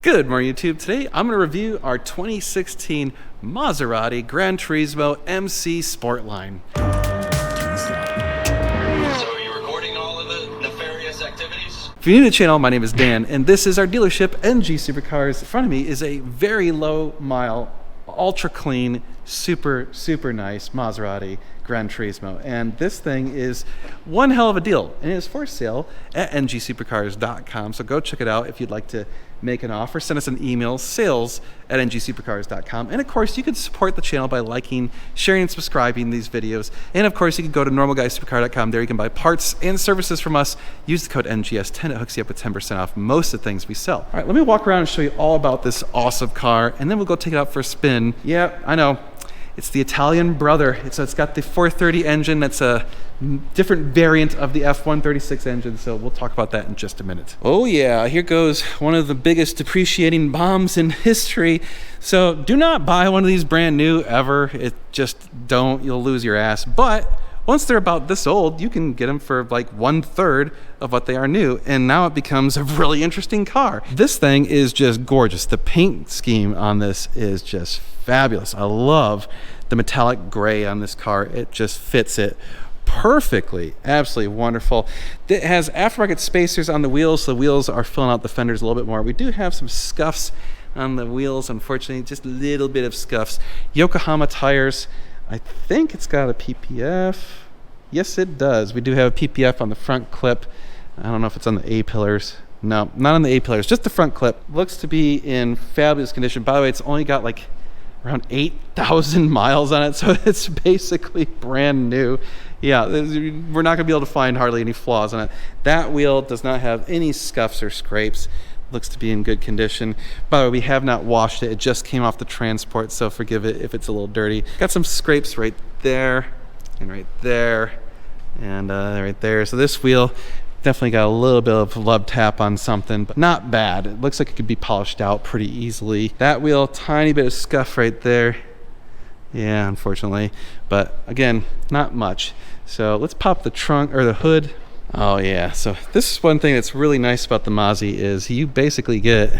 Good morning, YouTube. Today I'm going to review our 2016 Maserati Granturismo MC Sportline. So are you recording all of the nefarious activities? If you're new to the channel, my name is Dan, and this is our dealership, NG Supercars. In front of me is a very low mile, ultra clean, super nice Maserati Granturismo, and this thing is one hell of a deal, and it is for sale at ngsupercars.com. So go check it out if you'd like to make an offer. Send us an email, sales@ngsupercars.com. And of course, you can support the channel by liking, sharing, and subscribing these videos. And of course, you can go to normalguysupercar.com. There you can buy parts and services from us. Use the code NGS10. It hooks you up with 10% off most of the things we sell. All right, let me walk around and show you all about this awesome car, and then we'll go take it out for a spin. Yeah, I know. It's the Italian brother. It's got the 430 engine. That's a different variant of the F136 engine, so we'll talk about that in just a minute. Oh yeah, here goes one of the biggest depreciating bombs in history. So do not buy one of these brand new ever. Don't, you'll lose your ass. But once they're about this old, you can get them for like 1/3 of what they are new, and now it becomes a really interesting car. This thing is just gorgeous. The paint scheme on this is just fabulous. I love the metallic gray on this car. It just fits it perfectly. Absolutely wonderful. It has aftermarket spacers on the wheels, so the wheels are filling out the fenders a little bit more. We do have some scuffs on the wheels, unfortunately, just a little bit of scuffs. Yokohama tires. I think it's got a PPF. Yes, it does. We do have a PPF on the front clip. I don't know if it's on the A-pillars. No, not on the A-pillars, just the front clip. Looks to be in fabulous condition. By the way, it's only got like around 8,000 miles on it, so it's basically brand new. Yeah, we're not gonna be able to find hardly any flaws on it. That wheel does not have any scuffs or scrapes. Looks to be in good condition. By the way, we have not washed it. It just came off the transport, so forgive it if it's a little dirty. Got some scrapes right there, and right there, and right there. So this wheel definitely got a little bit of love tap on something, but not bad. It looks like it could be polished out pretty easily. That wheel, tiny bit of scuff right there. Yeah, unfortunately, but again, not much. So let's pop the trunk or the hood. Oh yeah, so this is one thing that's really nice about the Mazzi is you basically get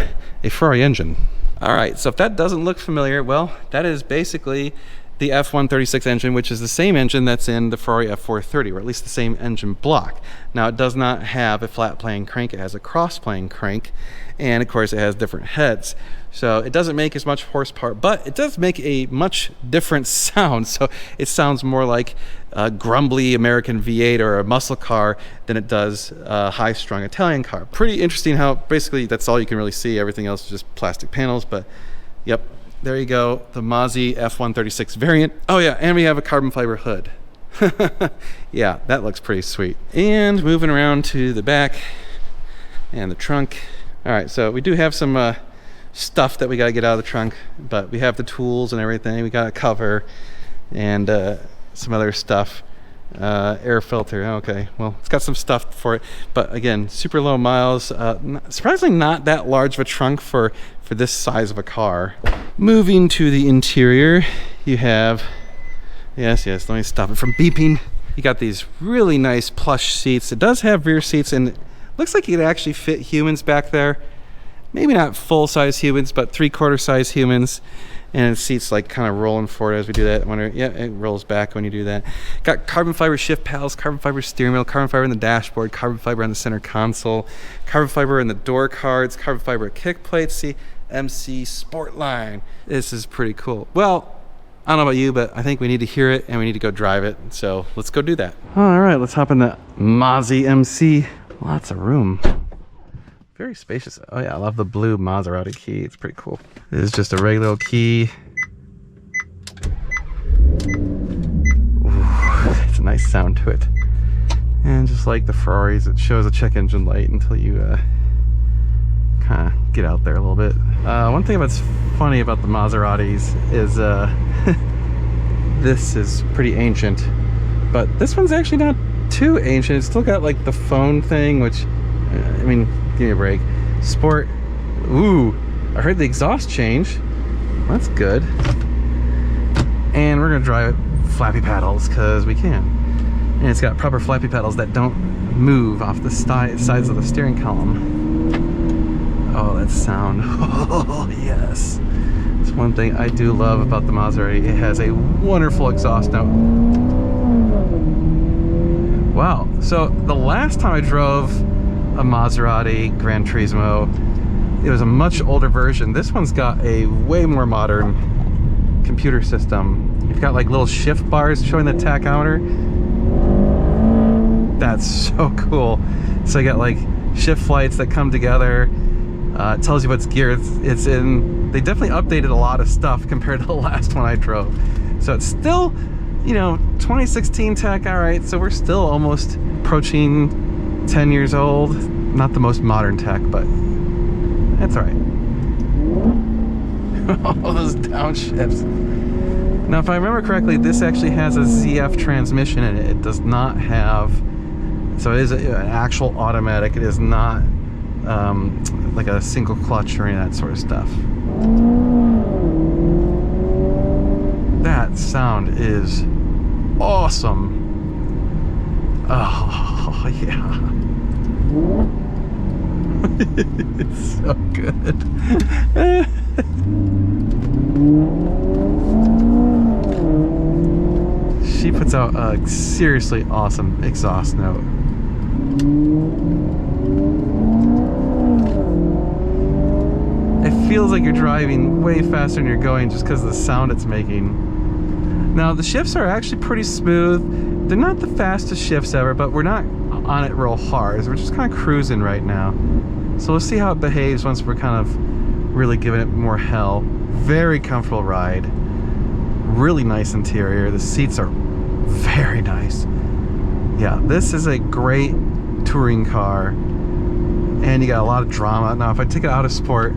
a Ferrari engine. All right, so if that doesn't look familiar, well, that is basically the F136 engine, which is the same engine that's in the Ferrari F430, or at least the same engine block. Now, it does not have a flat plane crank, it has a cross plane crank, and of course it has different heads. So it doesn't make as much horsepower, but it does make a much different sound. So it sounds more like a grumbly American V8 or a muscle car than it does a high-strung Italian car. Pretty interesting how basically that's all you can really see. Everything else is just plastic panels, but yep. There you go, the Mazzi F136 variant. Oh yeah, and we have a carbon fiber hood. Yeah, that looks pretty sweet. And moving around to the back and the trunk. All right, so we do have some stuff that we gotta get out of the trunk, but we have the tools and everything. We got a cover and some other stuff. Air filter, okay, well, it's got some stuff for it, but again, super low miles. Surprisingly not that large of a trunk for this size of a car. Moving to the interior, you have, yes, let me stop it from beeping. You got these really nice plush seats. It does have rear seats, and it looks like it could actually fit humans back there. Maybe not full-size humans, but 3/4 size humans. And the seat's like kind of rolling forward as we do that. Yeah, it rolls back when you do that. Got carbon fiber shift paddles, carbon fiber steering wheel, carbon fiber in the dashboard, carbon fiber on the center console, carbon fiber in the door cards, carbon fiber kick plates. See, MC Sportline. This is pretty cool. Well, I don't know about you, but I think we need to hear it and we need to go drive it. So let's go do that. All right, let's hop in the Mazzi MC. Lots of room. Very spacious. Oh yeah, I love the blue Maserati key. It's pretty cool. This is just a regular key. Ooh, it's a nice sound to it. And just like the Ferraris, it shows a check engine light until you kind of get out there a little bit. One thing that's funny about the Maseratis is this is pretty ancient, but this one's actually not too ancient. It's still got like the phone thing, which, I mean, give me a break. Sport. Ooh, I heard the exhaust change. That's good. And we're gonna drive it flappy paddles because we can. And it's got proper flappy pedals that don't move off the sides of the steering column. Oh, that sound. Oh, yes. It's one thing I do love about the Maserati. It has a wonderful exhaust note. Wow. So the last time I drove a Maserati Granturismo, it was a much older version. This one's got a way more modern computer system. You've got like little shift bars showing the tachometer. That's so cool. So you got like shift lights that come together. It tells you what's gear it's in. They definitely updated a lot of stuff compared to the last one I drove. So it's still, you know, 2016 tech, all right. So we're still almost approaching 10 years old. Not the most modern tech, but that's all right. Oh, those downshifts. Now, if I remember correctly, this actually has a ZF transmission in it. It does not have, so it is an actual automatic. It is not like a single clutch or any of that sort of stuff. That sound is awesome. Oh, yeah. It's so good. She puts out a seriously awesome exhaust note. It feels like you're driving way faster than you're going just because of the sound it's making. Now the shifts are actually pretty smooth. They're not the fastest shifts ever, but we're not on it real hard. We're just kind of cruising right now. So we'll see how it behaves once we're kind of really giving it more hell. Very comfortable ride. Really nice interior. The seats are very nice. Yeah, this is a great touring car. And you got a lot of drama. Now if I take it out of sport,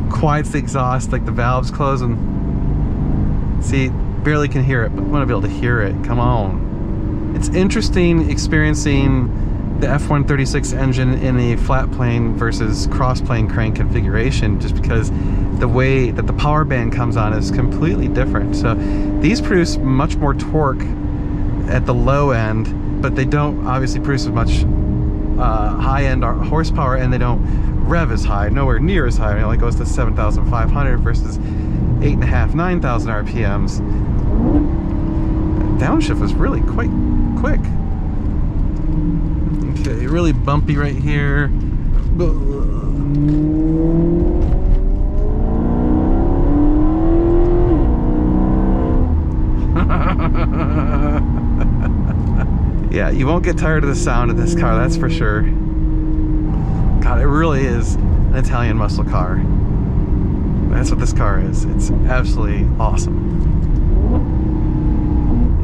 quiets the exhaust, like the valves close, and see, barely can hear it, but I want to be able to hear it. Come on. It's interesting experiencing the F136 engine in a flat plane versus cross plane crank configuration, just because the way that the power band comes on is completely different. So these produce much more torque at the low end, but they don't obviously produce as much high-end horsepower, and they don't rev as high, nowhere near as high. It only goes to 7,500 versus 8.5, 9,000 RPMs. That downshift was really quite quick. Okay, really bumpy right here. Yeah, you won't get tired of the sound of this car, that's for sure. God, it really is an Italian muscle car. That's what this car is. It's absolutely awesome.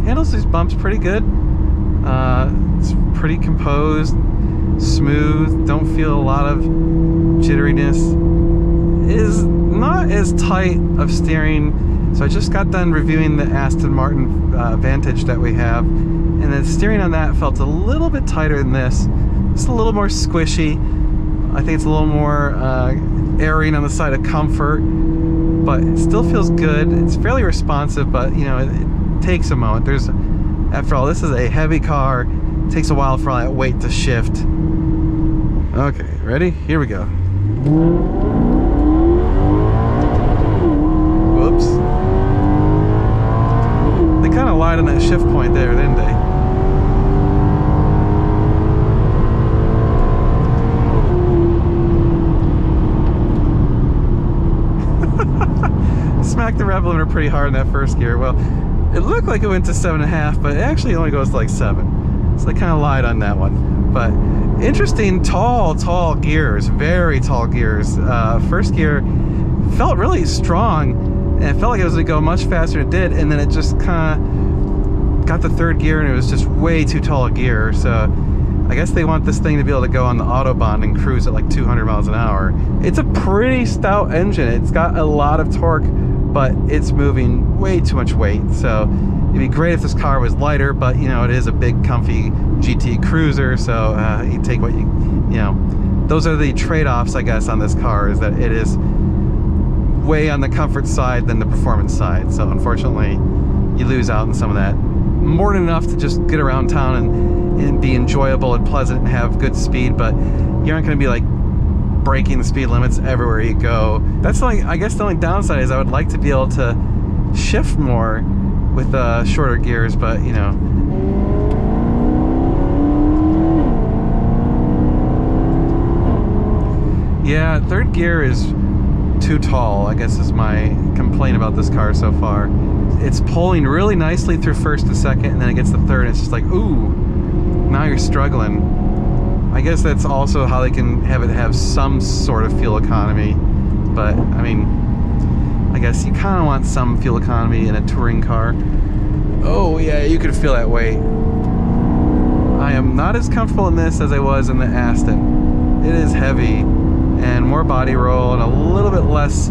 Handles these bumps pretty good. It's pretty composed, smooth, don't feel a lot of jitteriness. It is not as tight of steering. So I just got done reviewing the Aston Martin Vantage that we have, and the steering on that felt a little bit tighter than this. It's a little more squishy. I think it's a little more erring on the side of comfort, but it still feels good. It's fairly responsive, but you know, it takes a moment. After all, this is a heavy car. It takes a while for all that weight to shift. Okay, ready? Here we go. Whoops. They kind of lied on that shift point there, didn't they? Smacked the rev limiter pretty hard in that first gear. Well, it looked like it went to 7.5, but it actually only goes to like 7. So they kind of lied on that one. But interesting, tall gears, very tall gears. First gear felt really strong, and it felt like it was going to go much faster than it did, and then it just kind of got the third gear, and it was just way too tall a gear. So I guess they want this thing to be able to go on the Autobahn and cruise at like 200 miles an hour. It's a pretty stout engine. It's got a lot of torque, but it's moving way too much weight. So it'd be great if this car was lighter, but you know, it is a big comfy GT cruiser, so you take what you know, those are the trade-offs, I guess, on this car, is that it is way on the comfort side than the performance side. So unfortunately, you lose out on some of that. More than enough to just get around town and be enjoyable and pleasant and have good speed, but you aren't going to be like breaking the speed limits everywhere you go. That's like, I guess the only downside is I would like to be able to shift more with shorter gears, but you know. Yeah, third gear is too tall, I guess is my complaint about this car so far. It's pulling really nicely through first to second, and then it gets to third, and it's just like, ooh, now you're struggling. I guess that's also how they can have it have some sort of fuel economy, but I mean, I guess you kind of want some fuel economy in a touring car. Oh yeah, you can feel that weight. I am not as comfortable in this as I was in the Aston. It is heavy and more body roll and a little bit less,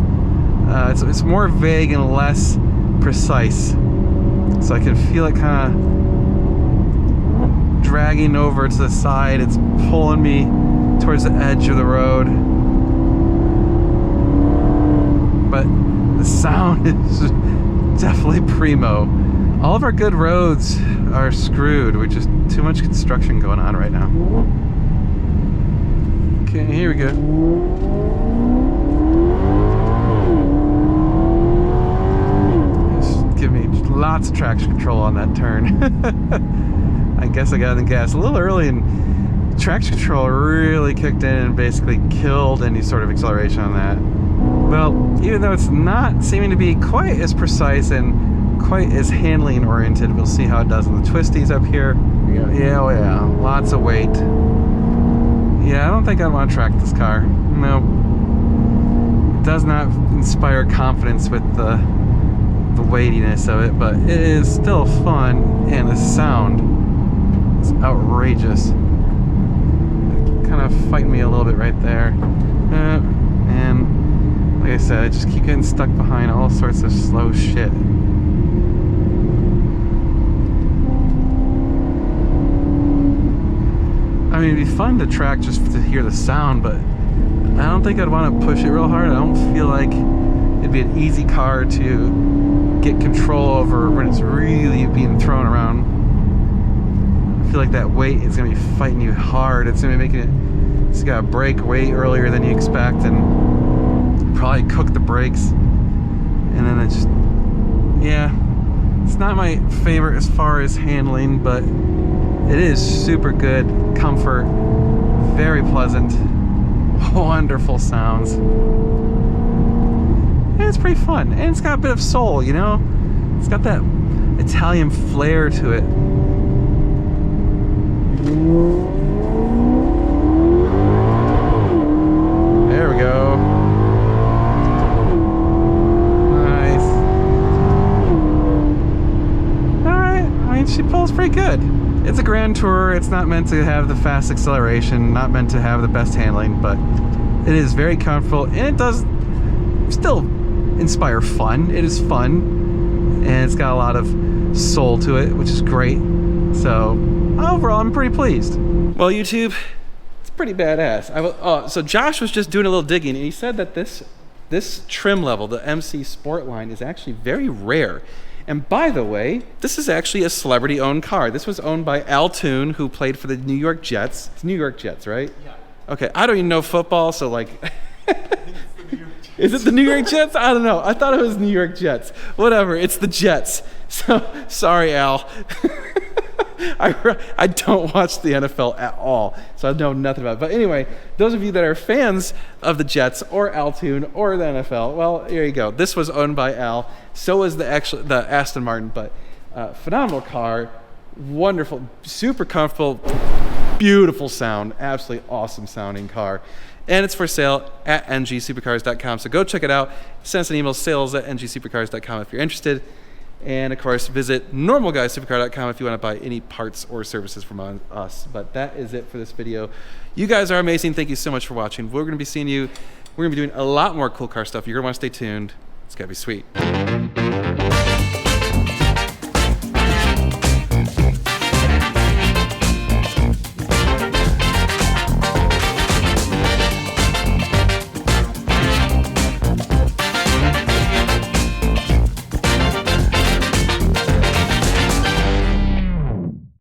it's more vague and less precise. So I can feel it kind of dragging over to the side. It's pulling me towards the edge of the road. But the sound is definitely primo. All of our good roads are screwed with just too much construction going on right now. Okay, here we go. Just give me lots of traction control on that turn. I guess I got in the gas a little early, and traction control really kicked in and basically killed any sort of acceleration on that. Well, even though it's not seeming to be quite as precise and quite as handling oriented, we'll see how it does in the twisties up here. Yeah, oh yeah, lots of weight. Yeah, I don't think I'd want to track this car. No. It does not inspire confidence with the weightiness of it, but it is still fun, and the sound is outrageous. Kind of fighting me a little bit right there. And like I said, I just keep getting stuck behind all sorts of slow shit. I mean, it'd be fun to track just to hear the sound, but I don't think I'd want to push it real hard. I don't feel like it'd be an easy car to get control over when it's really being thrown around. I feel like that weight is going to be fighting you hard. It's going to be making it, it's got to brake way earlier than you expect, and probably cook the brakes. And then it just, yeah, it's not my favorite as far as handling, but it is super good comfort, very pleasant, wonderful sounds, and it's pretty fun, and it's got a bit of soul, you know. It's got that Italian flair to it. There we go. Nice. Alright, I mean, she pulls pretty good. It's a Grand Tour. It's not meant to have the fast acceleration, not meant to have the best handling, but it is very comfortable, and it does still inspire fun. It is fun, and it's got a lot of soul to it, which is great. So overall, I'm pretty pleased. Well, YouTube, it's pretty badass. So Josh was just doing a little digging, and he said that this trim level, the MC Sport line, is actually very rare. And by the way, this is actually a celebrity-owned car. This was owned by Al Toon, who played for the New York Jets. It's New York Jets, right? Yeah. Okay, I don't even know football, so like... Is it the New York Jets? I don't know. I thought it was New York Jets. Whatever, it's the Jets. So, sorry, Al. I don't watch the NFL at all, so I know nothing about it. But anyway, those of you that are fans of the Jets or Al Toon or the NFL, well, here you go. This was owned by Al. So was the Aston Martin, but phenomenal car, wonderful, super comfortable, beautiful sound, absolutely awesome sounding car. And it's for sale at ngsupercars.com. So go check it out. Send us an email, sales@ngsupercars.com if you're interested. And of course, visit normalguysupercar.com if you want to buy any parts or services from us. But that is it for this video. You guys are amazing. Thank you so much for watching. We're going to be seeing you. We're going to be doing a lot more cool car stuff. You're going to want to stay tuned. It's going to be sweet.